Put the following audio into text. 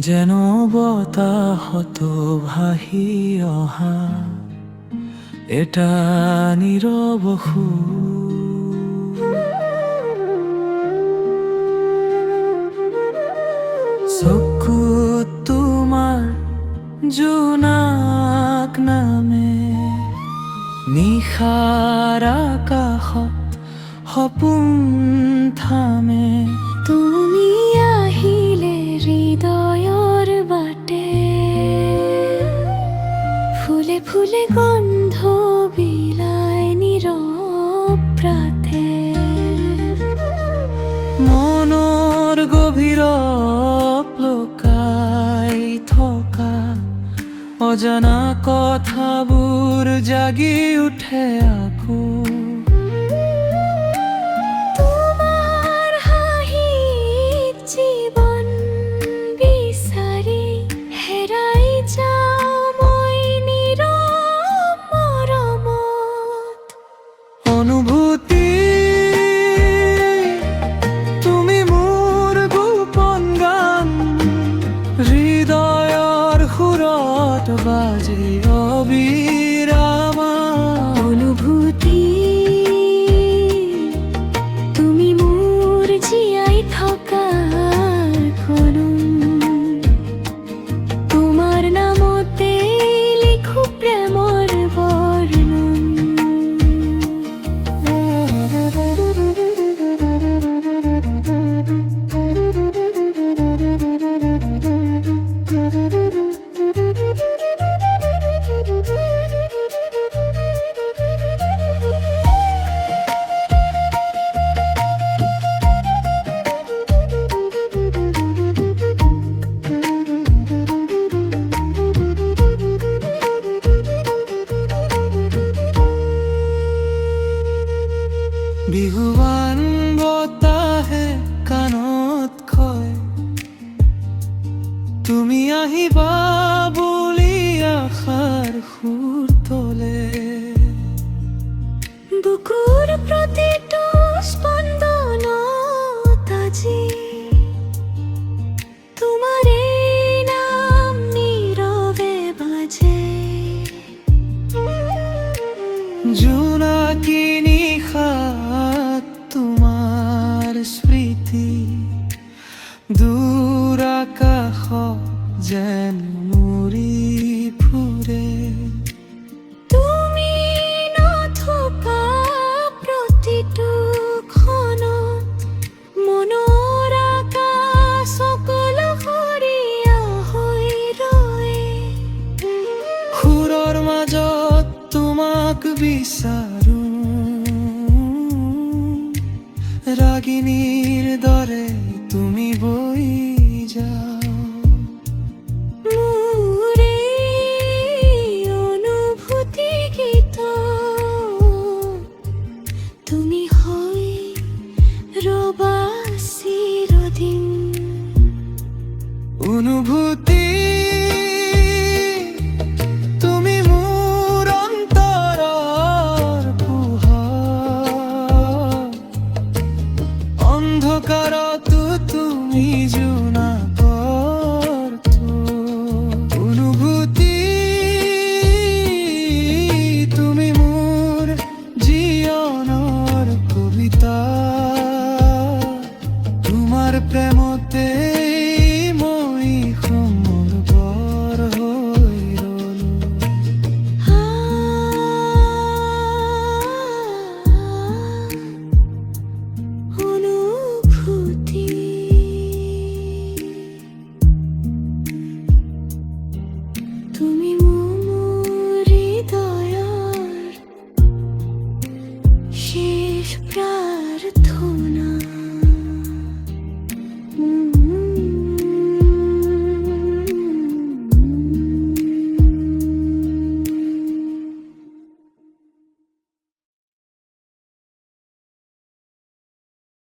যেন বতাহত ভাহি অহা এটা নীরব সুৰ। চকুত তোমাৰ জোনাক নামে নিশাৰ আকাশত সপোন থামে। তুমি আহিলে হৃদয়ৰ বাটে ফুলে ফুলে গন্ধ বিলাই নীৰৱ প্ৰাতে। মনৰ গভীৰত লুকাই থকা অজানা কথাবোৰ জাগি উঠে আকৌ। তোমাৰ হাঁহিত জীৱন বিচাৰি হেৰাই যাওঁ মই নীৰৱ মৰমত। অনুভূতি তুমি মোৰ গোপন গান, হৃদয়ৰ সুৰত বাজে অবিৰাম। অনুভূতি তুমি মোৰ জীয়াই থকাৰ কৰুণ, তোমাৰ নামতে লিখো প্ৰেমৰ বৰ্ণন। বিহুৱান বতাহে কাণত কয় তুমি আহিবা বুলি আশাৰ সুৰ তোলে। বুকুৰ প্ৰতিটো স্পন্দনত আজি তোমাৰে নাম নীৰৱে বাজে। জোনাকী নিশাত তোমাৰ স্মৃতি দূৰ আকাশত যেন উৰি ফুৰে। তুমি নথকা প্ৰতিটো ক্ষণত মনৰ আকাশ অকলশৰীয়া হৈ ৰয়। সুৰৰ মাজত তোমাক বিচাৰ